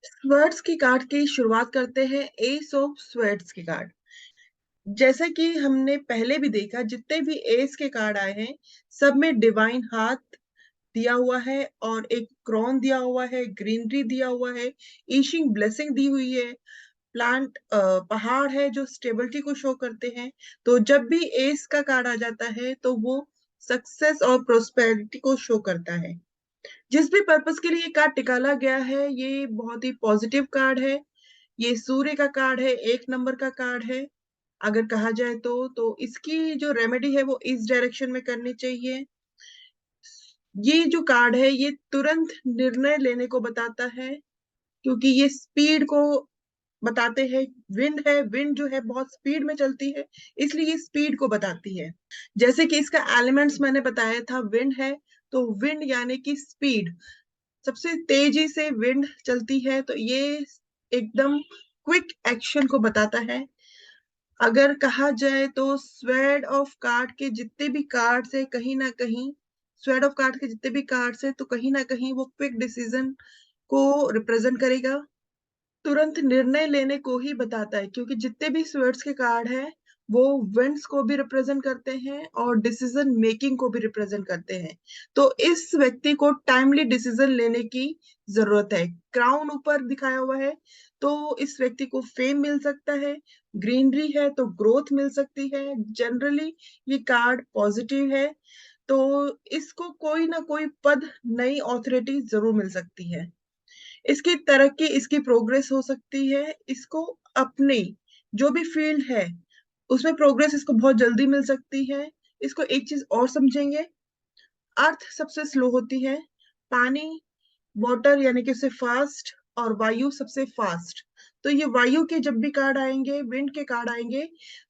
Swords की card की शुरुआत करते हैं एस ऑफ स्वर्ड्स की कार्ड। जैसा कि हमने पहले भी देखा, जितने भी एस के कार्ड आए हैं सब में डिवाइन हाथ दिया हुआ है और एक क्रॉन दिया हुआ है, ग्रीनरी दिया हुआ है, ईशिंग ब्लेसिंग दी हुई है, प्लांट पहाड़ है जो स्टेबिलिटी को शो करते हैं। तो जब भी एस का कार्ड आ जाता है तो वो सक्सेस और प्रोस्पेरिटी को शो करता है। जिस भी पर्पस के लिए ये कार्ड निकाला गया है ये बहुत ही पॉजिटिव कार्ड है। ये सूर्य का कार्ड है, 1 नंबर का कार्ड है। अगर कहा जाए तो इसकी जो रेमेडी है वो इस डायरेक्शन में करनी चाहिए। ये जो कार्ड है ये तुरंत निर्णय लेने को बताता है, क्योंकि ये स्पीड को बताते हैं। विंड है, विंड जो है बहुत स्पीड में चलती है, इसलिए ये स्पीड को बताती है। जैसे कि इसका एलिमेंट्स मैंने बताया था, विंड है तो विंड यानी कि स्पीड, सबसे तेजी से विंड चलती है तो ये एकदम क्विक एक्शन को बताता है। अगर कहा जाए तो स्वेड ऑफ कार्ड के जितने भी कार्ड्स है कहीं ना कहीं, स्वेड ऑफ कार्ड के जितने भी कार्ड्स है तो कहीं ना कहीं वो क्विक डिसीजन को रिप्रेजेंट करेगा, तुरंत निर्णय लेने को ही बताता है, क्योंकि जितने भी स्वर्ड्स के कार्ड है वो विंड्स को भी रिप्रेजेंट करते हैं और डिसीजन मेकिंग को भी रिप्रेजेंट करते हैं। तो इस व्यक्ति को टाइमली डिसीजन लेने की जरूरत है। क्राउन ऊपर दिखाया हुआ है तो इस व्यक्ति को फेम मिल सकता है, ग्रीनरी है तो ग्रोथ मिल सकती है। जनरली ये कार्ड पॉजिटिव है, तो इसको कोई ना कोई पद, नई ऑथोरिटी जरूर मिल सकती है। इसकी तरक्की, इसकी प्रोग्रेस हो सकती है। इसको अपनी जो भी फील्ड है उसमें प्रोग्रेस इसको बहुत जल्दी मिल सकती है। इसको एक चीज और समझेंगे, अर्थ सबसे स्लो होती है, पानी, वाटर यानी कि उससे फास्ट, और वायु सबसे फास्ट। तो ये वायु के जब भी कार्ड आएंगे, विंड के कार्ड आएंगे,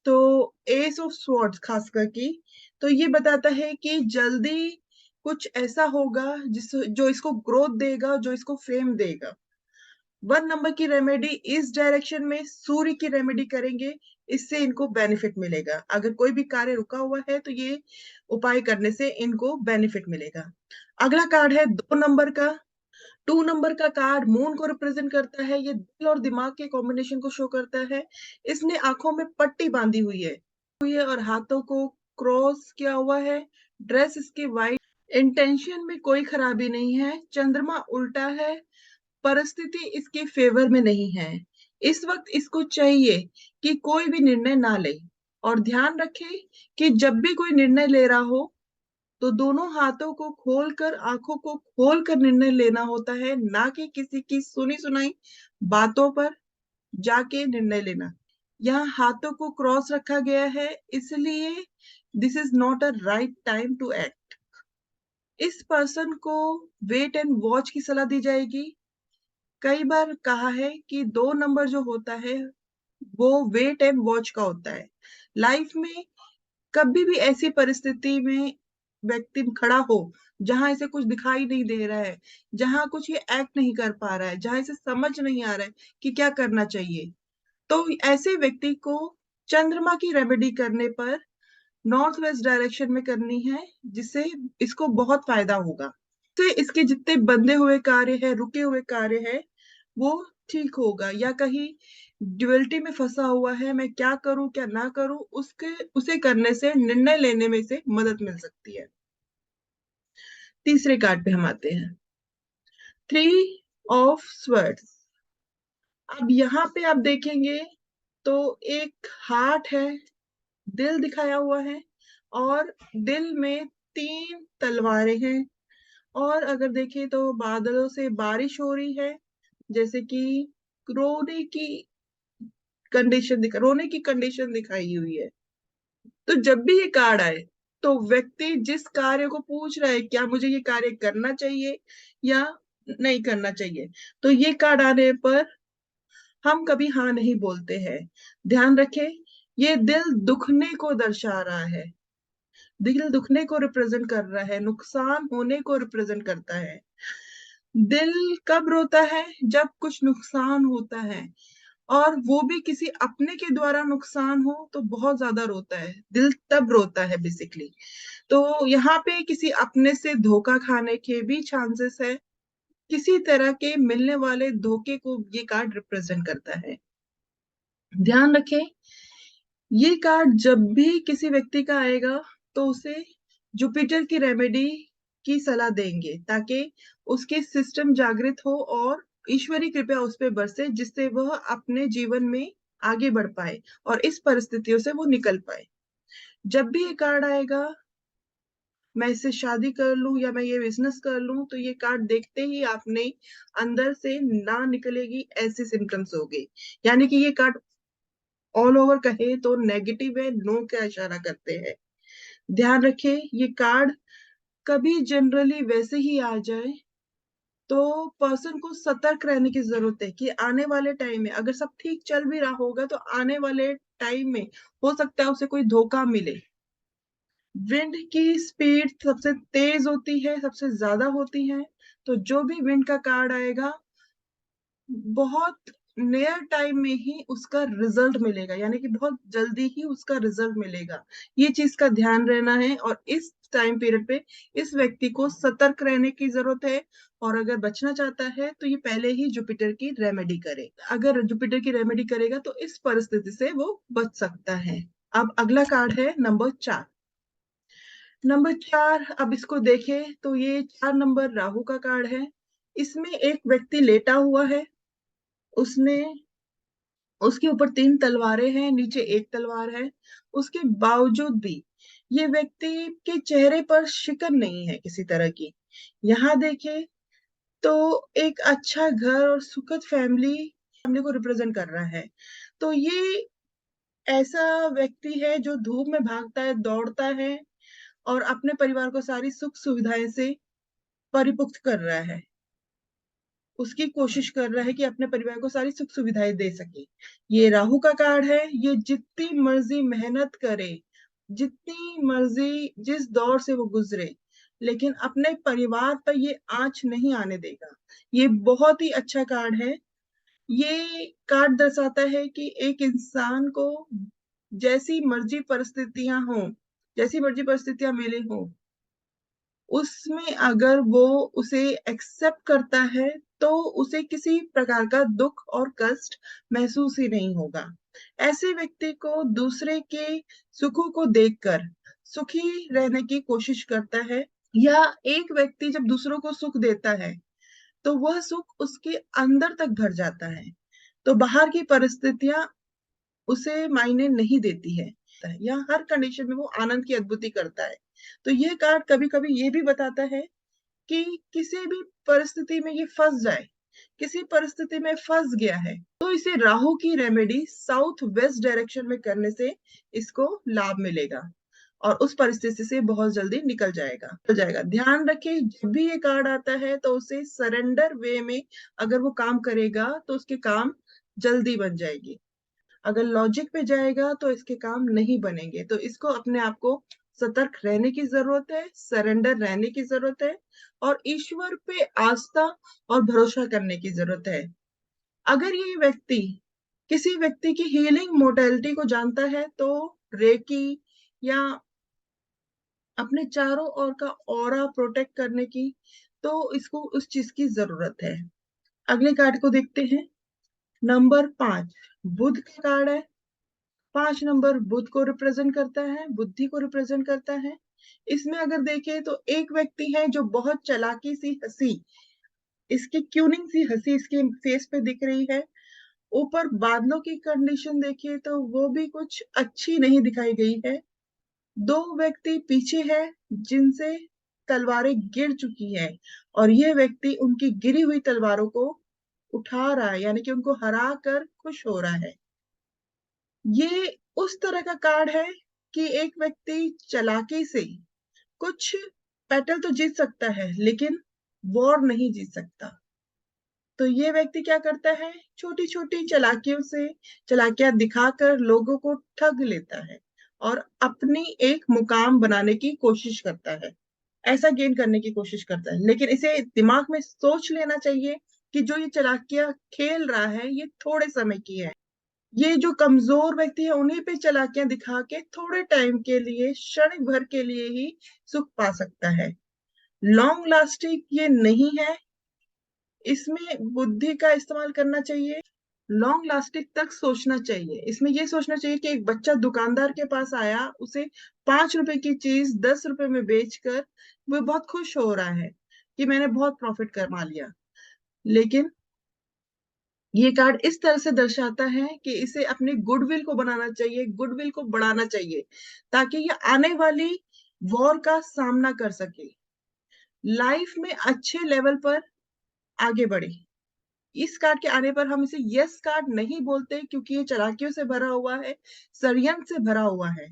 तो एस ऑफ स्वॉर्ड्स खासकर की, तो ये बताता है कि जल्दी कुछ ऐसा होगा जिस जो इसको ग्रोथ देगा, जो इसको फेम देगा। 1 नंबर की रेमेडी इस डायरेक्शन में सूर्य की रेमेडी करेंगे, इससे इनको बेनिफिट मिलेगा। अगर कोई भी कार्य रुका हुआ है तो ये उपाय करने से इनको बेनिफिट मिलेगा। अगला कार्ड है 2 नंबर का। 2 नंबर का कार्ड मून को रिप्रेजेंट करता है। ये दिल और दिमाग के कॉम्बिनेशन को शो करता है। इसने आंखों में पट्टी बांधी हुई है और हाथों को क्रॉस किया हुआ है। ड्रेस इसकी वाइट, इंटेंशन में कोई खराबी नहीं है। चंद्रमा उल्टा है, परिस्थिति इसके फेवर में नहीं है। इस वक्त इसको चाहिए कि कोई भी निर्णय ना ले, और ध्यान रखे कि जब भी कोई निर्णय ले रहा हो तो दोनों हाथों को खोलकर, आंखों को खोलकर निर्णय लेना होता है, ना कि किसी की सुनी सुनाई बातों पर जाके निर्णय लेना। यहाँ हाथों को क्रॉस रखा गया है, इसलिए this is not a right time to act. इस पर्सन को वेट एंड वॉच की सलाह दी जाएगी। कई बार कहा है कि 2 नंबर जो होता है वो वेट एंड वॉच का होता है। लाइफ में कभी भी ऐसी परिस्थिति में व्यक्ति खड़ा हो जहां इसे कुछ दिखाई नहीं दे रहा है, जहां कुछ ये एक्ट नहीं कर पा रहा है, जहां इसे समझ नहीं आ रहा है कि क्या करना चाहिए, तो ऐसे व्यक्ति को चंद्रमा की रेमेडी करने पर नॉर्थ वेस्ट डायरेक्शन में करनी है, जिससे इसको बहुत फायदा होगा। से इसके जितने बंधे हुए कार्य है, रुके हुए कार्य है, वो ठीक होगा। या कहीं ड्युअलिटी में फंसा हुआ है, मैं क्या करूं क्या ना करूं, उसके उसे करने से, निर्णय लेने में से मदद मिल सकती है। तीसरे कार्ड पे हम आते हैं, 3 ऑफ स्वर्ड्स। अब यहाँ पे आप देखेंगे तो एक हार्ट है, दिल दिखाया हुआ है, और दिल में 3 तलवारें हैं। और अगर देखें तो बादलों से बारिश हो रही है, जैसे कि रोने की कंडीशन दिखाई हुई है। तो जब भी ये कार्ड आए तो व्यक्ति जिस कार्य को पूछ रहा है, क्या मुझे ये कार्य करना चाहिए या नहीं करना चाहिए, तो ये कार्ड आने पर हम कभी हाँ नहीं बोलते हैं। ध्यान रखें, ये दिल दुखने को दर्शा रहा है, दिल दुखने को रिप्रेजेंट कर रहा है, नुकसान होने को रिप्रेजेंट करता है। दिल कब रोता है? जब कुछ नुकसान होता है, और वो भी किसी अपने के द्वारा नुकसान हो तो बहुत ज्यादा रोता है, दिल तब रोता है बेसिकली। तो यहाँ पे किसी अपने से धोखा खाने के भी चांसेस है, किसी तरह के मिलने वाले धोखे को ये कार्ड रिप्रेजेंट करता है। ध्यान रखें, ये कार्ड जब भी किसी व्यक्ति का आएगा तो उसे जुपिटर की रेमेडी की सलाह देंगे, ताकि उसके सिस्टम जागृत हो और ईश्वरी कृपा उस पर बरसे, जिससे वह अपने जीवन में आगे बढ़ पाए और इस परिस्थितियों से वो निकल पाए। जब भी ये कार्ड आएगा, मैं इससे शादी कर लूं या मैं ये बिजनेस कर लूं, तो ये कार्ड देखते ही आपने अंदर से ना निकलेगी ऐसे सिम्टम्स हो गए। यानी कि ये कार्ड ऑल ओवर कहे तो नेगेटिव है, नो का इशारा करते हैं। ध्यान रखें, ये कार्ड कभी जनरली वैसे ही आ जाए तो पर्सन को सतर्क रहने की जरूरत है कि आने वाले टाइम में अगर सब ठीक चल भी रहा होगा तो आने वाले टाइम में हो सकता है उसे कोई धोखा मिले। विंड की स्पीड सबसे तेज होती है, सबसे ज्यादा होती है। तो जो भी विंड का कार्ड आएगा, बहुत नियर टाइम में ही उसका रिजल्ट मिलेगा, यानी कि बहुत जल्दी ही उसका रिजल्ट मिलेगा। ये चीज का ध्यान रहना है और इस टाइम पीरियड पे इस व्यक्ति को सतर्क रहने की जरूरत है। और अगर बचना चाहता है तो ये पहले ही जुपिटर की रेमेडी करे। अगर जुपिटर की रेमेडी करेगा तो इस परिस्थिति से वो बच सकता है। अब अगला कार्ड है नंबर 4। नंबर 4, अब इसको देखें तो ये 4 नंबर राहु का कार्ड है। इसमें एक व्यक्ति लेटा हुआ है, उसने उसके ऊपर 3 तलवारें हैं, नीचे एक तलवार है। उसके बावजूद भी ये व्यक्ति के चेहरे पर शिकन नहीं है किसी तरह की। यहाँ देखें तो एक अच्छा घर और सुखद फैमिली फैमिली को रिप्रेजेंट कर रहा है। तो ये ऐसा व्यक्ति है जो धूप में भागता है, दौड़ता है और अपने परिवार को सारी सुख सुविधाएं से परिपुक्त कर रहा है। उसकी कोशिश कर रहा है कि अपने परिवार को सारी सुख सुविधाएं दे सके। ये राहु का कार्ड है। ये जितनी मर्जी मेहनत करे, जितनी मर्जी जिस दौर से वो गुजरे, लेकिन अपने परिवार पर ये आंच नहीं आने देगा। ये बहुत ही अच्छा कार्ड है। ये कार्ड दर्शाता है कि एक इंसान को जैसी मर्जी परिस्थितियां हो, जैसी मर्जी परिस्थितियां मिली हो, उसमें अगर वो उसे एक्सेप्ट करता है तो उसे किसी प्रकार का दुख और कष्ट महसूस ही नहीं होगा। ऐसे व्यक्ति को दूसरे के सुखों को देखकर सुखी रहने की कोशिश करता है। या एक व्यक्ति जब दूसरों को सुख देता है तो वह सुख उसके अंदर तक भर जाता है, तो बाहर की परिस्थितियां उसे मायने नहीं देती है। या हर कंडीशन में वो आनंद की अद्भुति करता है। तो यह कार्ड कभी कभी ये भी बताता है कि किसी भी परिस्थिति में ये फंस जाए, किसी परिस्थिति में फंस गया है, तो इसे राहु की रेमेडी साउथ वेस्ट डायरेक्शन में करने से इसको लाभ मिलेगा और उस परिस्थिति से बहुत जल्दी निकल जाएगा। ध्यान रखें, जब भी ये कार्ड आता है तो उसे सरेंडर वे में अगर वो काम करेगा तो उसके काम जल्दी बन जाएगी। अगर लॉजिक पे जाएगा तो इसके काम नहीं बनेंगे। तो इसको अपने आप को सतर्क रहने की जरूरत है, सरेंडर रहने की जरूरत है और ईश्वर पे आस्था और भरोसा करने की जरूरत है। अगर ये व्यक्ति किसी व्यक्ति की हीलिंग मोडेलिटी को जानता है तो रेकी या अपने चारों ओर का ऑरा प्रोटेक्ट करने की, तो इसको उस चीज की जरूरत है। अगले कार्ड को देखते हैं। नंबर 5 बुध का कार्ड है। 5 नंबर बुध को रिप्रेजेंट करता है, बुद्धि को रिप्रेजेंट करता है। इसमें अगर देखें तो एक व्यक्ति है जो बहुत चालाकी सी हंसी, इसकी क्यूनिंग सी हंसी इसके फेस पे दिख रही है। ऊपर बादलों की कंडीशन देखिए तो वो भी कुछ अच्छी नहीं दिखाई गई है। 2 व्यक्ति पीछे है जिनसे तलवारें गिर चुकी है और यह व्यक्ति उनकी गिरी हुई तलवारों को उठा रहा है, यानी कि उनको हरा कर खुश हो रहा है। ये उस तरह का कार्ड है कि एक व्यक्ति चालाकी से कुछ बैटल तो जीत सकता है लेकिन वॉर नहीं जीत सकता। तो ये व्यक्ति क्या करता है, छोटी छोटी चालाकियों से चालाकियां दिखाकर लोगों को ठग लेता है और अपनी एक मुकाम बनाने की कोशिश करता है, ऐसा गेन करने की कोशिश करता है। लेकिन इसे दिमाग में सोच लेना चाहिए कि जो ये चालाकियां खेल रहा है ये थोड़े समय की है। ये जो कमजोर व्यक्ति है उन्हीं पे चालाकियां दिखा के थोड़े टाइम के लिए, क्षणिक भर के लिए ही सुख पा सकता है। लॉन्ग लास्टिंग ये नहीं है। इसमें बुद्धि का इस्तेमाल करना चाहिए, लॉन्ग लास्टिंग तक सोचना चाहिए। इसमें ये सोचना चाहिए कि एक बच्चा दुकानदार के पास आया, उसे 5 रुपए की चीज 10 रुपए में बेचकर वो बहुत खुश हो रहा है कि मैंने बहुत प्रॉफिट कमा लिया। लेकिन ये कार्ड इस तरह से दर्शाता है कि इसे अपने गुडविल को बनाना चाहिए, गुडविल को बढ़ाना चाहिए, ताकि ये आने वाली वॉर का सामना कर सके, लाइफ में अच्छे लेवल पर आगे बढ़े। इस कार्ड के आने पर हम इसे यस कार्ड नहीं बोलते, क्योंकि ये चालाकियों से भरा हुआ है, षड्यंत्र से भरा हुआ है।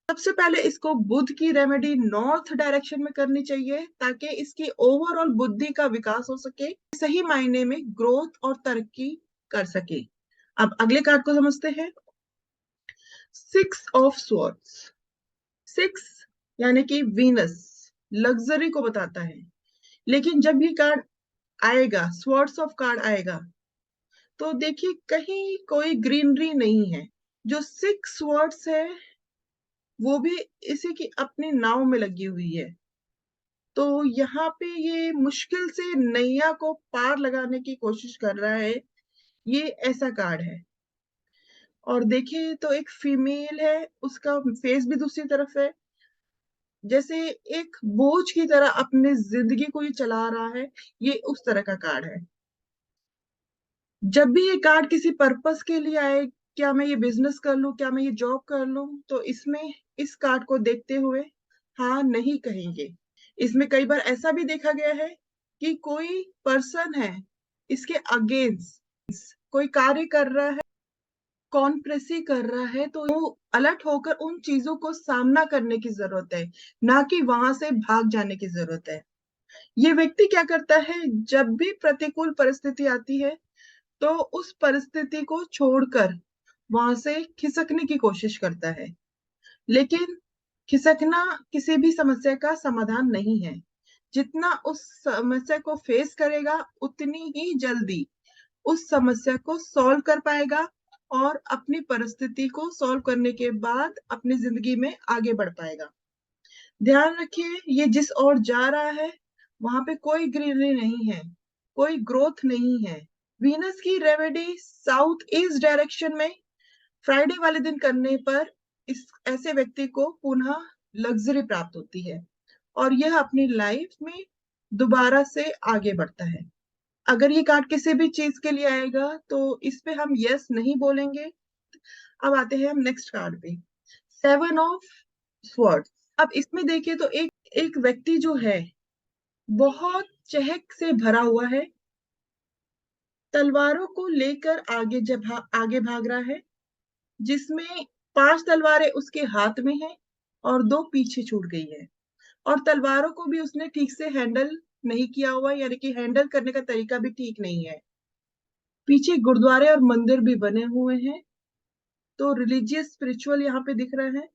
सबसे पहले इसको बुध की रेमेडी नॉर्थ डायरेक्शन में करनी चाहिए, ताकि इसकी ओवरऑल बुद्धि का विकास हो सके, सही मायने में ग्रोथ और तरक्की कर सके। अब अगले कार्ड को समझते हैं। 6 ऑफ स्वॉर्ड्स। 6 यानी कि वीनस, लग्जरी को बताता है। लेकिन जब ये कार्ड आएगा, स्वॉर्ड्स ऑफ कार्ड आएगा, तो देखिए कहीं कोई ग्रीनरी नहीं है। जो 6 स्वॉर्ड्स है वो भी इसी की अपनी नाव में लगी हुई है। तो यहाँ पे ये मुश्किल से नैया को पार लगाने की कोशिश कर रहा है, ये ऐसा कार्ड है। और देखिए तो एक फीमेल है, उसका फेस भी दूसरी तरफ है, जैसे एक बोझ की तरह अपनी जिंदगी को ये चला रहा है, ये उस तरह का कार्ड है। जब भी ये कार्ड किसी पर्पस के लिए आए, क्या मैं ये बिजनेस कर लूं, क्या मैं ये जॉब कर लूं, तो इसमें इस कार्ड को देखते हुए हाँ नहीं कहेंगे। इसमें कई बार ऐसा भी देखा गया है कि कोई पर्सन है, इसके अगेंस्ट कोई कार्य कर रहा है, कॉन्प्रेसी कर रहा है, तो वो अलर्ट होकर उन चीजों को सामना करने की जरूरत है, ना कि वहां से भाग जाने की जरूरत है। ये व्यक्ति क्या करता है, जब भी प्रतिकूल परिस्थिति आती है तो उस परिस्थिति को छोड़कर वहां से खिसकने की कोशिश करता है। लेकिन खिसकना किसी भी समस्या का समाधान नहीं है। जितना उस समस्या को फेस करेगा, उतनी ही जल्दी उस समस्या को सॉल्व कर पाएगा, और अपनी परिस्थिति को सॉल्व करने के बाद अपनी जिंदगी में आगे बढ़ पाएगा। ध्यान रखिए, ये जिस ओर जा रहा है वहां पे कोई ग्रीनरी नहीं है, कोई ग्रोथ नहीं है। वीनस की रेमेडी साउथ ईस्ट डायरेक्शन में फ्राइडे वाले दिन करने पर इस ऐसे व्यक्ति को पुनः लग्जरी प्राप्त होती है, और यह अपनी लाइफ में दोबारा से आगे बढ़ता है। अगर ये कार्ड किसी भी चीज के लिए आएगा तो इस पे हम यस नहीं बोलेंगे। अब आते हैं हम नेक्स्ट कार्ड पे, 7 ऑफ स्वॉर्ड। अब इसमें देखिए तो एक एक व्यक्ति जो है बहुत चहक से भरा हुआ है, तलवारों को लेकर आगे भाग रहा है, जिसमें 5 तलवारें उसके हाथ में हैं और 2 पीछे छूट गई है। और तलवारों को भी उसने ठीक से हैंडल नहीं किया हुआ, यानी कि हैंडल करने का तरीका भी ठीक नहीं है। पीछे गुरुद्वारे और मंदिर भी बने हुए हैं, तो रिलीजियस स्पिरिचुअल यहाँ पे दिख रहा है।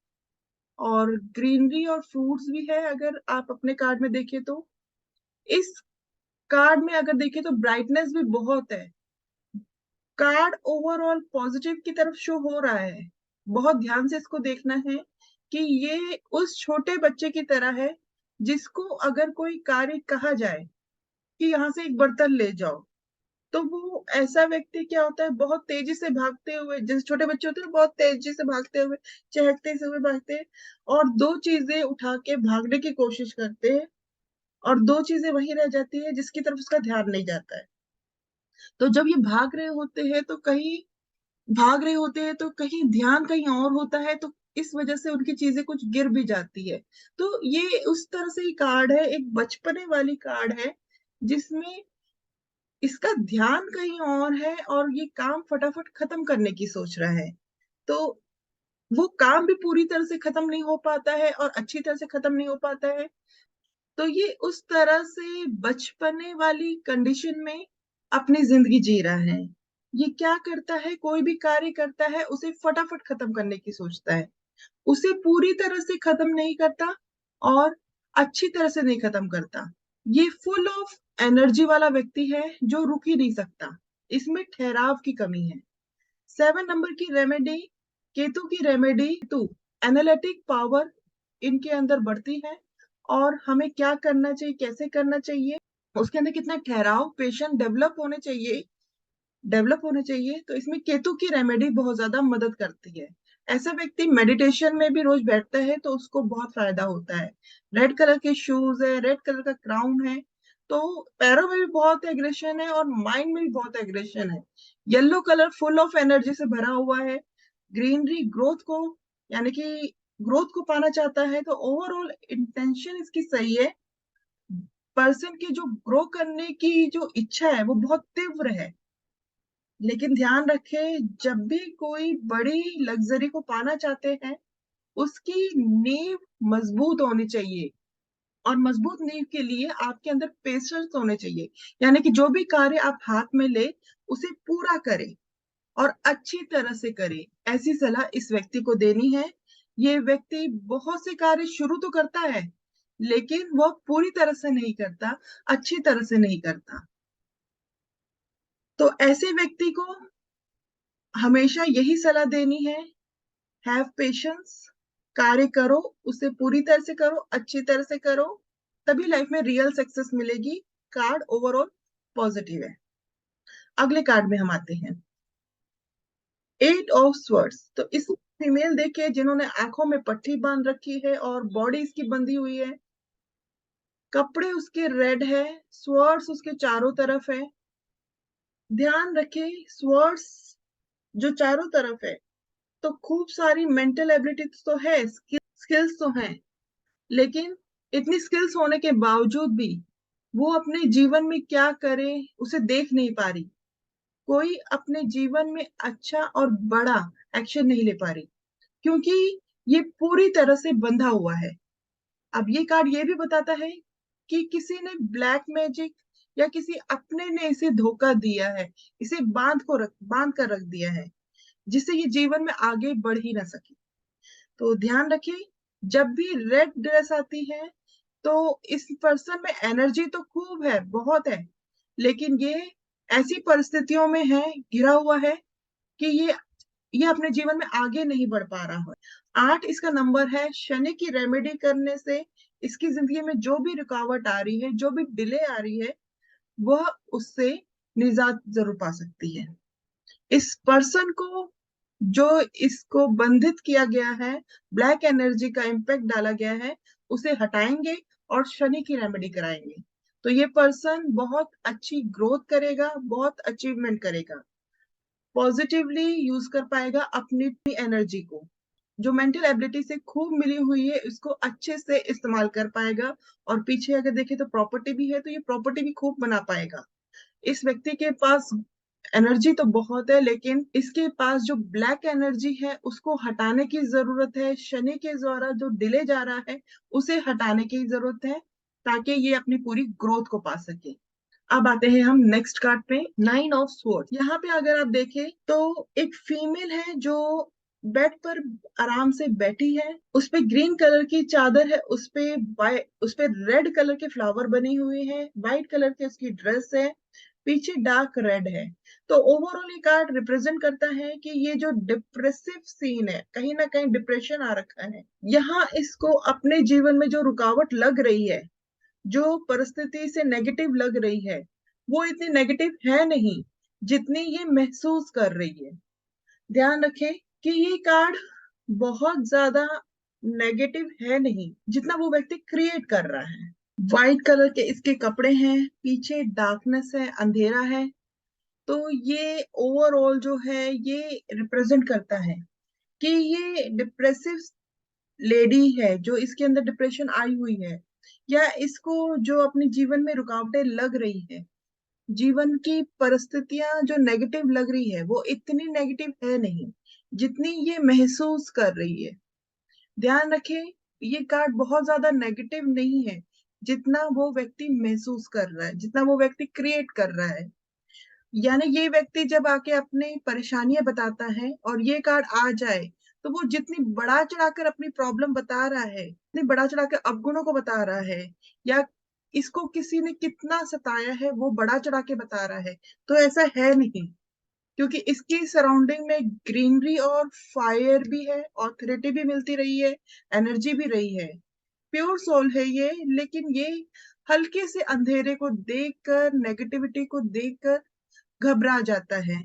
और ग्रीनरी और फ्रूट्स भी है, अगर आप अपने कार्ड में देखिए तो। इस कार्ड में अगर देखें तो ब्राइटनेस भी बहुत है। कार्ड ओवरऑल पॉजिटिव की तरफ शो हो रहा है। बहुत ध्यान से इसको देखना है कि ये उस छोटे बच्चे की तरह है, जिसको अगर कोई कार्य कहा जाए कि यहाँ से एक बर्तन ले जाओ, तो वो ऐसा व्यक्ति क्या होता है, बहुत तेजी से भागते हुए, जैसे छोटे बच्चे होते हैं बहुत तेजी से भागते हुए, चहकते हुए भागते हैं, और 2 चीजें उठा के भागने की कोशिश करते हैं, और 2 चीजें वही रह जाती है जिसकी तरफ उसका ध्यान नहीं जाता है। तो जब ये भाग रहे होते हैं तो कहीं ध्यान कहीं और होता है, तो इस वजह से उनकी चीजें कुछ गिर भी जाती है। तो ये उस तरह से ही कार्ड है, एक बचपने वाली कार्ड है, जिसमें इसका ध्यान कहीं और है और ये काम फटाफट खत्म करने की सोच रहा है। तो वो काम भी पूरी तरह से खत्म नहीं हो पाता है और अच्छी तरह से खत्म नहीं हो पाता है। तो ये उस तरह से बचपने वाली कंडीशन में अपनी जिंदगी जी रहा है। ये क्या करता है, कोई भी कार्य करता है उसे फटाफट खत्म करने की सोचता है, उसे पूरी तरह से खत्म नहीं करता और अच्छी तरह से नहीं खत्म करता। ये फुल ऑफ एनर्जी वाला व्यक्ति है जो रुक ही नहीं सकता, इसमें ठहराव की कमी है। 7 नंबर की रेमेडी, केतु की रेमेडी, केतु एनालिटिक पावर इनके अंदर बढ़ती है, और हमें क्या करना चाहिए, कैसे करना चाहिए, उसके अंदर कितना ठहराव, पेशेंस डेवलप होने चाहिए। तो इसमें केतु की रेमेडी बहुत ज्यादा मदद करती है। ऐसा व्यक्ति मेडिटेशन में भी रोज बैठता है तो उसको बहुत फायदा होता है। रेड कलर के शूज है, रेड कलर का क्राउन है, तो पैरों में भी बहुत एग्रेशन है और माइंड में भी बहुत एग्रेशन है। Yellow colour full of energy से भरा हुआ है। ग्रीनरी ग्रोथ को, यानी कि ग्रोथ को पाना चाहता है, तो ओवरऑल इंटेंशन इसकी सही है। पर्सन की जो ग्रो करने की जो इच्छा है वो बहुत तीव्र है। लेकिन ध्यान रखें, जब भी कोई बड़ी लग्जरी को पाना चाहते हैं, उसकी नींव मजबूत होनी चाहिए। और मजबूत नींव के लिए आपके अंदर पेशेंस होने चाहिए। यानी कि जो भी कार्य आप हाथ में ले, उसे पूरा करें और अच्छी तरह से करें। ऐसी सलाह इस व्यक्ति को देनी है। ये व्यक्ति बहुत से कार्य शुरू तो करता है, लेकिन वो पूरी तरह से नहीं करता, अच्छी तरह से नहीं करता। तो ऐसे व्यक्ति को हमेशा यही सलाह देनी है, हैव पेशेंस। कार्य करो, उसे पूरी तरह से करो, अच्छी तरह से करो, तभी लाइफ में रियल सक्सेस मिलेगी। कार्ड ओवरऑल पॉजिटिव है। अगले कार्ड में हम आते हैं, 8 ऑफ स्वर्ड्स। तो इस फीमेल देखिए जिन्होंने आंखों में पट्टी बांध रखी है और बॉडी इसकी बंधी हुई है। कपड़े उसके रेड है, स्वर्ड्स उसके चारों तरफ है। ध्यान रखे, स्वर्ड्स जो चारों तरफ है, तो खूब सारी मेंटल एबिलिटीज तो है, स्किल्स तो हैं, लेकिन इतनी स्किल्स होने के बावजूद भी वो अपने जीवन में क्या करे उसे देख नहीं पा रही। कोई अपने जीवन में अच्छा और बड़ा एक्शन नहीं ले पा रही, क्योंकि ये पूरी तरह से बंधा हुआ है। अब ये कार्ड ये भी बताता है कि किसी ने ब्लैक मैजिक या किसी अपने ने इसे धोखा दिया है, इसे बांध कर रख दिया है, जिससे ये जीवन में आगे बढ़ ही ना सके। तो ध्यान रखिए, जब भी रेड ड्रेस आती है तो इस पर्सन में एनर्जी तो खूब है, बहुत है, लेकिन ये ऐसी परिस्थितियों में है, घिरा हुआ है कि ये अपने जीवन में आगे नहीं बढ़ पा रहा है। 8 इसका नंबर है। शनि की रेमेडी करने से इसकी जिंदगी में जो भी रुकावट आ रही है, जो भी डिले आ रही है, वह उससे निजात जरूर पा सकती है। इस पर्सन को जो इसको बंधित किया गया है, ब्लैक एनर्जी का इम्पैक्ट डाला गया है, उसे हटाएंगे और शनि की रेमेडी कराएंगे, तो ये पर्सन बहुत अच्छी ग्रोथ करेगा, बहुत अचीवमेंट करेगा, पॉजिटिवली यूज कर पाएगा अपनी एनर्जी को। जो मेंटल एबिलिटी से खूब मिली हुई है, इसको अच्छे से इस्तेमाल कर पाएगा। और पीछे अगर देखें तो प्रॉपर्टी भी है, तो ये प्रॉपर्टी भी खूब बना पाएगा। इस व्यक्ति के पास एनर्जी तो बहुत है, लेकिन इसके पास जो ब्लैक एनर्जी है उसको हटाने की जरूरत है। शनि के द्वारा जो डिले जा रहा है उसे हटाने की जरूरत है, ताकि ये अपनी पूरी ग्रोथ को पा सके। अब आते हैं हम नेक्स्ट कार्ड पे, 9 ऑफ स्वॉर्ड्स। यहाँ पे अगर आप देखें तो एक फीमेल है जो बेड पर आराम से बैठी है, उस पे ग्रीन कलर की चादर है, उस पे रेड कलर के फ्लावर बनी हुई है, व्हाइट कलर की उसकी ड्रेस है, पीछे डार्क रेड है। तो ओवरऑल ये कार्ड रिप्रेजेंट करता है कि ये जो डिप्रेसिव सीन है, कहीं ना कहीं डिप्रेशन आ रखा है। यहाँ इसको अपने जीवन में जो रुकावट लग रही है, जो परिस्थिति से नेगेटिव लग रही है, वो इतनी नेगेटिव है नहीं जितनी ये महसूस कर रही है। ध्यान रखें कि ये कार्ड बहुत ज्यादा नेगेटिव है नहीं जितना वो व्यक्ति क्रिएट कर रहा है। व्हाइट कलर के इसके कपड़े हैं, पीछे डार्कनेस है, अंधेरा है। तो ये ओवरऑल जो है ये रिप्रेजेंट करता है कि ये डिप्रेसिव लेडी है, जो इसके अंदर डिप्रेशन आई हुई है, या इसको जो अपने जीवन में रुकावटें लग रही है, जीवन की परिस्थितियां जो नेगेटिव लग रही है, वो इतनी नेगेटिव है नहीं जितनी ये महसूस कर रही है। ध्यान रखें, ये कार्ड बहुत ज्यादा नेगेटिव नहीं है जितना वो व्यक्ति महसूस कर रहा है, जितना वो व्यक्ति क्रिएट कर रहा है। यानी ये व्यक्ति जब आके अपनी परेशानियां बताता है और ये कार्ड आ जाए, तो वो जितनी बढ़ा चढ़ाकर अपनी प्रॉब्लम बता रहा है, इतनी बढ़ा चढ़ाकर अवगुणों को बता रहा है, या इसको किसी ने कितना सताया है वो बढ़ा चढ़ा के बता रहा है, तो ऐसा है नहीं। क्योंकि इसकी सराउंडिंग में ग्रीनरी और फायर भी है, ऑथोरिटी भी मिलती रही है, एनर्जी भी रही है, प्योर सोल है ये। लेकिन ये हल्के से अंधेरे को देखकर, नेगेटिविटी को देखकर घबरा जाता है,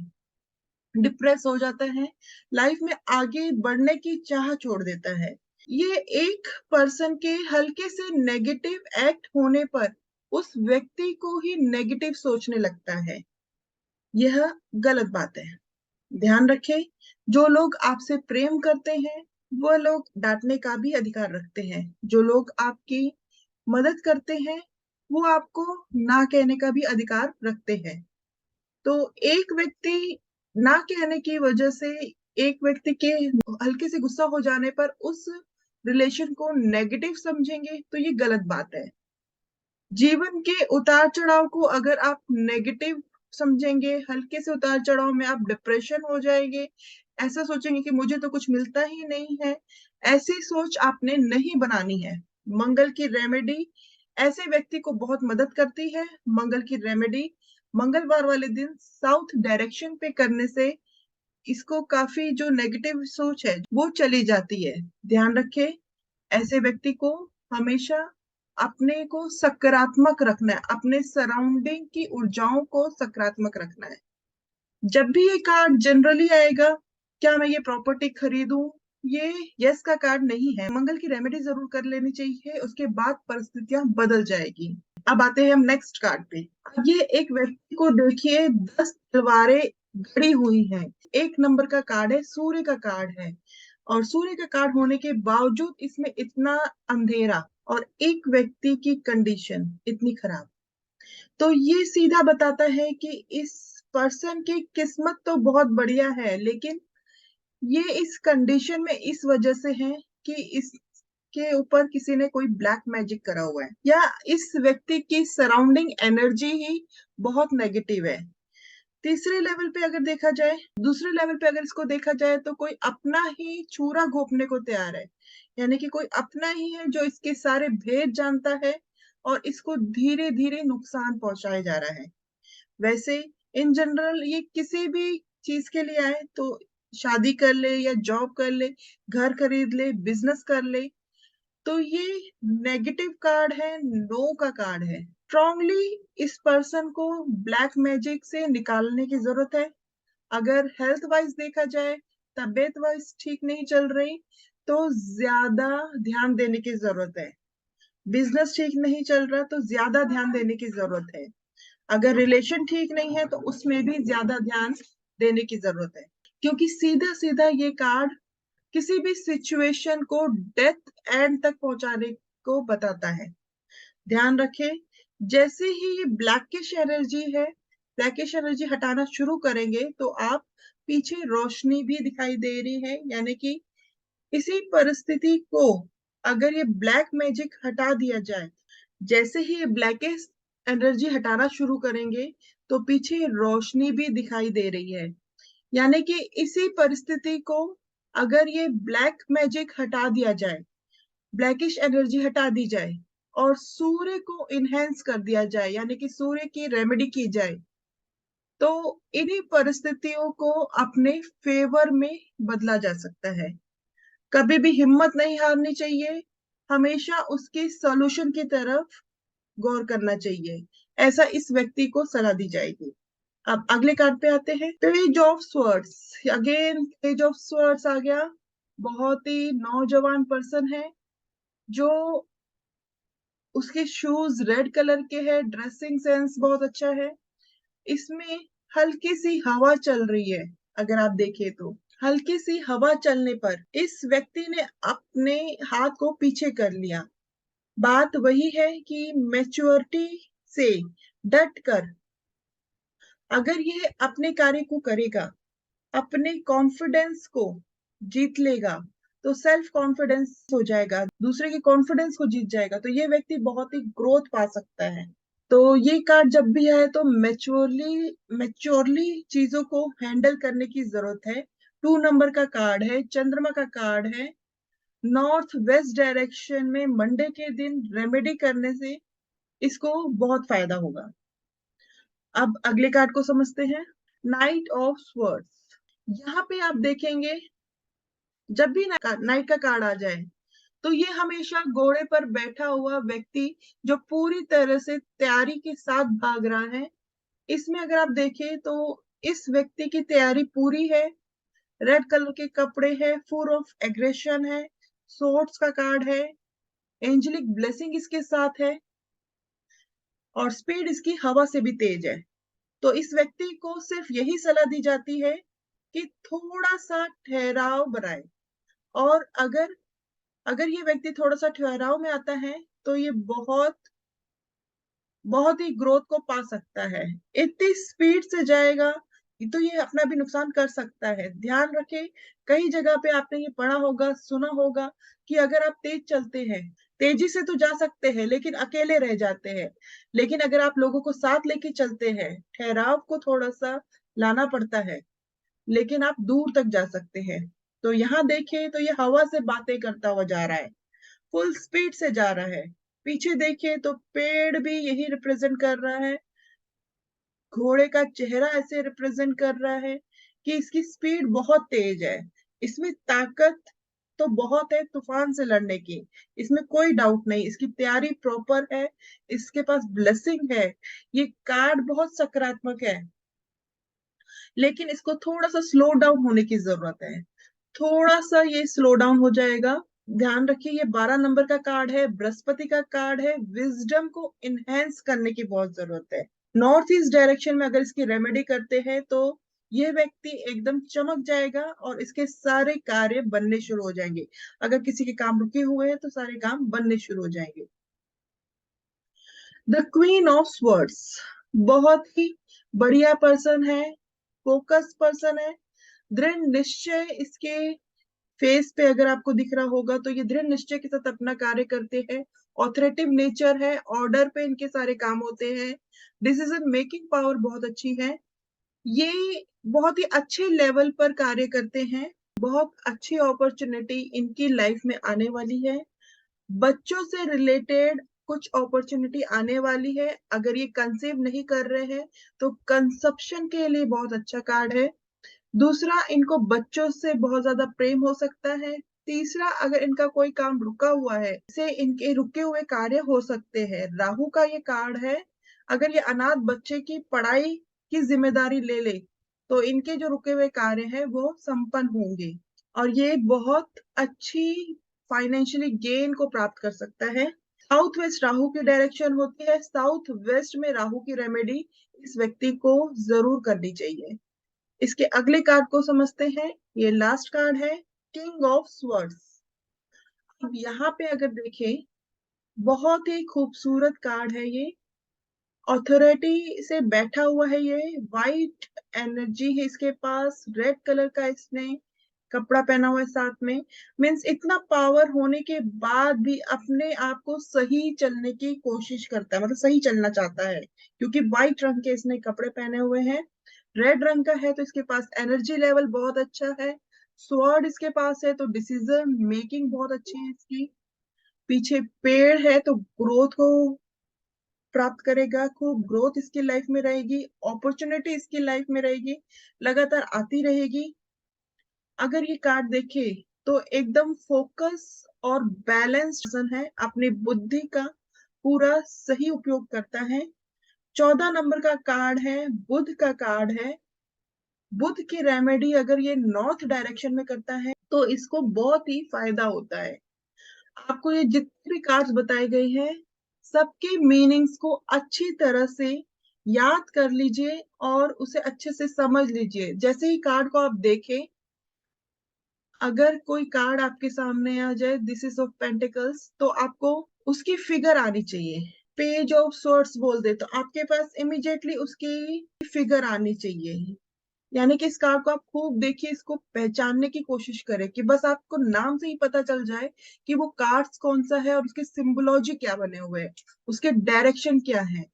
डिप्रेस हो जाता है, लाइफ में आगे बढ़ने की चाह छोड़ देता है। ये एक पर्सन के हल्के से नेगेटिव एक्ट होने पर उस व्यक्ति को ही नेगेटिव सोचने लगता है। यह गलत बात है। ध्यान रखें, जो लोग आपसे प्रेम करते हैं वह लोग डांटने का भी अधिकार रखते हैं। जो लोग आपकी मदद करते हैं वो आपको ना कहने का भी अधिकार रखते हैं। तो एक व्यक्ति ना कहने की वजह से, एक व्यक्ति के हल्के से गुस्सा हो जाने पर उस रिलेशन को नेगेटिव समझेंगे तो ये गलत बात है। जीवन के उतार चढ़ाव को अगर आप नेगेटिव समझेंगे, हल्के से उतार चढ़ाव में आप डिप्रेशन हो जाएंगे, ऐसा सोचेंगे कि मुझे तो कुछ मिलता ही नहीं है, ऐसी सोच आपने नहीं बनानी है। मंगल की रेमेडी ऐसे व्यक्ति को बहुत मदद करती है। मंगल की रेमेडी मंगलवार वाले दिन साउथ डायरेक्शन पे करने से इसको काफी जो नेगेटिव सोच है वो चली जाती है। ध्यान रखें, ऐसे व्यक्ति को हमेशा अपने को सकारात्मक रखना है, अपने सराउंडिंग की ऊर्जाओं को सकारात्मक रखना है। जब भी ये कार्ड जनरली आएगा, क्या मैं ये प्रॉपर्टी खरीदूं, ये यस का कार्ड नहीं है। मंगल की रेमेडी जरूर कर लेनी चाहिए, उसके बाद परिस्थितियां बदल जाएगी। अब आते हैं हम नेक्स्ट कार्ड पे। ये एक व्यक्ति को देखिए, 10 तलवारें गड़ी हुई हैं। एक नंबर का कार्ड है, सूर्य का कार्ड है, और सूर्य का कार्ड होने के बावजूद इसमें इतना अंधेरा और एक व्यक्ति की कंडीशन इतनी खराब, तो ये सीधा बताता है कि इस पर्सन की किस्मत तो बहुत बढ़िया है, लेकिन ये इस कंडीशन में इस वजह से है कि इसके ऊपर किसी ने कोई ब्लैक मैजिक करा हुआ है, या इस व्यक्ति की सराउंडिंग एनर्जी ही बहुत नेगेटिव है। तीसरे लेवल पे अगर देखा जाए, दूसरे लेवल पे अगर इसको देखा जाए, तो कोई अपना ही छुरा घोंपने को तैयार है, यानी कि कोई अपना ही है जो इसके सारे भेद जानता है और इसको धीरे धीरे नुकसान पहुंचाया जा रहा है। वैसे इन जनरल ये किसी भी चीज के लिए आए, तो शादी कर ले या जॉब कर ले, घर खरीद ले, बिजनेस कर ले, तो ये नेगेटिव कार्ड है, नो का कार्ड है। स्ट्रांगली इस पर्सन को ब्लैक मैजिक से निकालने की जरूरत है। अगर हेल्थ वाइज देखा जाए, तबीयत वाइज ठीक नहीं चल रही, तो ज्यादा ध्यान देने की जरूरत है। बिजनेस ठीक नहीं चल रहा तो ज्यादा ध्यान देने की जरूरत है। अगर रिलेशन ठीक नहीं है तो उसमें भी ज्यादा ध्यान देने की जरूरत है, क्योंकि सीधा सीधा ये कार्ड किसी भी सिचुएशन को डेथ एंड तक पहुंचाने को बताता है। ध्यान रखें, जैसे ही ये ब्लैकिश एनर्जी है, ब्लैकिश एनर्जी हटाना शुरू करेंगे तो आप पीछे रोशनी भी दिखाई दे रही है, यानी कि इसी परिस्थिति को अगर ये ब्लैक मैजिक हटा दिया जाए, जैसे ही ये ब्लैकिश एनर्जी हटाना शुरू करेंगे तो पीछे रोशनी भी दिखाई दे रही है। यानी कि इसी परिस्थिति को अगर ये ब्लैक मैजिक हटा दिया जाए, ब्लैकिश एनर्जी हटा दी जाए और सूर्य को इनहेंस कर दिया जाए, यानी कि सूर्य की रेमेडी की जाए, तो इन्हीं परिस्थितियों को अपने फेवर में बदला जा सकता है। कभी भी हिम्मत नहीं हारनी चाहिए, हमेशा उसके सॉल्यूशन की तरफ गौर करना चाहिए, ऐसा इस व्यक्ति को सलाह दी जाएगी। अब अगले कार्ड पे आते हैं, Page of Swords. Again Page of Swords आ गया। बहुत ही नौजवान पर्सन है, जो उसके शूज रेड कलर के हैं, ड्रेसिंग सेंस बहुत अच्छा है। इसमें हल्की सी हवा चल रही है, अगर आप देखें तो हल्की सी हवा चलने पर इस व्यक्ति ने अपने हाथ को पीछे कर लिया। बात वही है कि मैच्योरिटी से डट कर अगर ये अपने कार्य को करेगा, अपने कॉन्फिडेंस को जीत लेगा, तो सेल्फ कॉन्फिडेंस हो जाएगा, दूसरे के कॉन्फिडेंस को जीत जाएगा, तो ये व्यक्ति बहुत ही ग्रोथ पा सकता है। तो ये कार्ड जब भी आए तो मैच्योरली चीजों को हैंडल करने की जरूरत है। 2 नंबर का कार्ड है, चंद्रमा का कार्ड है। नॉर्थ वेस्ट डायरेक्शन में मंडे के दिन रेमेडी करने से इसको बहुत फायदा होगा। अब अगले कार्ड को समझते हैं, नाइट ऑफ स्वर्ड्स। यहाँ पे आप देखेंगे, जब भी नाइट का कार्ड आ जाए तो ये हमेशा घोड़े पर बैठा हुआ व्यक्ति जो पूरी तरह से तैयारी के साथ भाग रहा है। इसमें अगर आप देखें तो इस व्यक्ति की तैयारी पूरी है। रेड कलर के कपड़े हैं, फुल ऑफ एग्रेशन है, सोर्ड्स का कार्ड है, एंजेलिक ब्लेसिंग इसके साथ है और स्पीड इसकी हवा से भी तेज है। तो इस व्यक्ति को सिर्फ यही सलाह दी जाती है कि थोड़ा सा ठहराव बनाए। और अगर अगर ये व्यक्ति थोड़ा सा ठहराव में आता है तो ये बहुत बहुत ही ग्रोथ को पा सकता है। इतनी स्पीड से जाएगा तो ये अपना भी नुकसान कर सकता है। ध्यान रखें, कई जगह पे आपने ये पढ़ा होगा, सुना होगा कि अगर आप तेज चलते हैं, तेजी से तो जा सकते हैं लेकिन अकेले रह जाते हैं। लेकिन अगर आप लोगों को साथ लेके चलते हैं, ठहराव को थोड़ा सा लाना पड़ता है, लेकिन आप दूर तक जा सकते हैं। तो यहाँ देखिए तो ये हवा से बातें करता हुआ जा रहा है, फुल स्पीड से जा रहा है। पीछे देखिए तो पेड़ भी यही रिप्रेजेंट कर रहा है, घोड़े का चेहरा ऐसे रिप्रेजेंट कर रहा है कि इसकी स्पीड बहुत तेज है। इसमें ताकत तो बहुत है तूफान से लड़ने की, इसमें कोई डाउट नहीं। इसकी तैयारी प्रॉपर है, इसके पास ब्लेसिंग है। ये कार्ड बहुत सकारात्मक है, लेकिन इसको थोड़ा सा स्लो डाउन होने की जरूरत है। थोड़ा सा ये स्लो डाउन हो जाएगा। ध्यान रखिए ये 12 नंबर का कार्ड है, बृहस्पति का कार्ड है। विजडम को इनहेंस करने की बहुत जरूरत है। नॉर्थ ईस्ट डायरेक्शन में अगर इसकी रेमेडी करते हैं तो ये व्यक्ति एकदम चमक जाएगा और इसके सारे कार्य बनने शुरू हो जाएंगे। अगर किसी के काम रुके हुए हैं तो सारे काम बनने शुरू हो जाएंगे। द क्वीन ऑफ स्वर्ड्स बहुत ही बढ़िया पर्सन है, फोकस पर्सन है। दृढ़ निश्चय इसके फेस पे अगर आपको दिख रहा होगा तो ये दृढ़ निश्चय के साथ अपना कार्य करते हैं। ऑथोरेटिव नेचर है, ऑर्डर पे इनके सारे काम होते हैं। डिसीजन मेकिंग पावर बहुत अच्छी है। ये बहुत ही अच्छे लेवल पर कार्य करते हैं। बहुत अच्छी अपॉर्चुनिटी इनकी लाइफ में आने वाली है। बच्चों से रिलेटेड कुछ अपॉर्चुनिटी आने वाली है। अगर ये कंसीव नहीं कर रहे हैं तो कंसेप्शन के लिए बहुत अच्छा कार्ड है। दूसरा, इनको बच्चों से बहुत ज्यादा प्रेम हो सकता है। तीसरा, अगर इनका कोई काम रुका हुआ है से इनके रुके हुए कार्य हो सकते हैं। राहु का ये कार्ड है। अगर ये अनाथ बच्चे की पढ़ाई की जिम्मेदारी ले ले तो इनके जो रुके हुए कार्य हैं वो संपन्न होंगे और ये बहुत अच्छी फाइनेंशियली गेन को प्राप्त कर सकता है। साउथ वेस्ट राहु की डायरेक्शन होती है। साउथ वेस्ट में राहु की रेमेडी इस व्यक्ति को जरूर करनी चाहिए। इसके अगले कार्ड को समझते हैं। ये लास्ट कार्ड है, किंग ऑफ स्वर्ड्स। अब यहाँ पे अगर देखें, बहुत ही खूबसूरत कार्ड है ये। ऑथोरिटी से बैठा हुआ है, ये वाइट एनर्जी है इसके पास, रेड कलर का इसने कपड़ा पहना हुआ है साथ में। मीन्स इतना पावर होने के बाद भी अपने आप को सही चलने की कोशिश करता है, मतलब सही चलना चाहता है, क्योंकि व्हाइट रंग के इसने कपड़े पहने हुए हैं। रेड रंग का है तो इसके पास एनर्जी लेवल बहुत अच्छा है। स्वॉर्ड इसके पास है तो डिसीजन मेकिंग बहुत अच्छी है इसकी। पीछे पेड़ है तो ग्रोथ को प्राप्त करेगा, खूब ग्रोथ इसकी लाइफ में रहेगी, अपॉर्चुनिटी इसकी लाइफ में रहेगी, लगातार आती रहेगी। अगर ये कार्ड देखे तो एकदम फोकस और बैलेंस पर्सन है, अपनी बुद्धि का पूरा सही उपयोग करता है। 14 नंबर का कार्ड है, बुध का कार्ड है। बुध की रेमेडी अगर ये नॉर्थ डायरेक्शन में करता है तो इसको बहुत ही फायदा होता है। आपको ये जितने भी कार्ड्स बताए गए हैं सबके मीनिंग्स को अच्छी तरह से याद कर लीजिए और उसे अच्छे से समझ लीजिए। जैसे ही कार्ड को आप देखें, अगर कोई कार्ड आपके सामने आ जाए, दिस इज ऑफ पेंटिकल्स, तो आपको उसकी फिगर आनी चाहिए। पेज ऑफ सोर्ड्स बोल दे तो आपके पास इमिडिएटली उसकी फिगर आनी चाहिए। यानी कि इस कार्ड को आप खूब देखिए, इसको पहचानने की कोशिश करें कि बस आपको नाम से ही पता चल जाए कि वो कार्ड्स कौन सा है और उसके सिंबोलॉजी क्या बने हुए हैं, उसके डायरेक्शन क्या है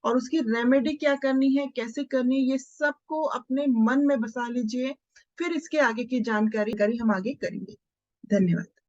और उसकी रेमेडी क्या करनी है, कैसे करनी है, ये सबको अपने मन में बसा लीजिए। फिर इसके आगे की जानकारी हम आगे करेंगे। धन्यवाद।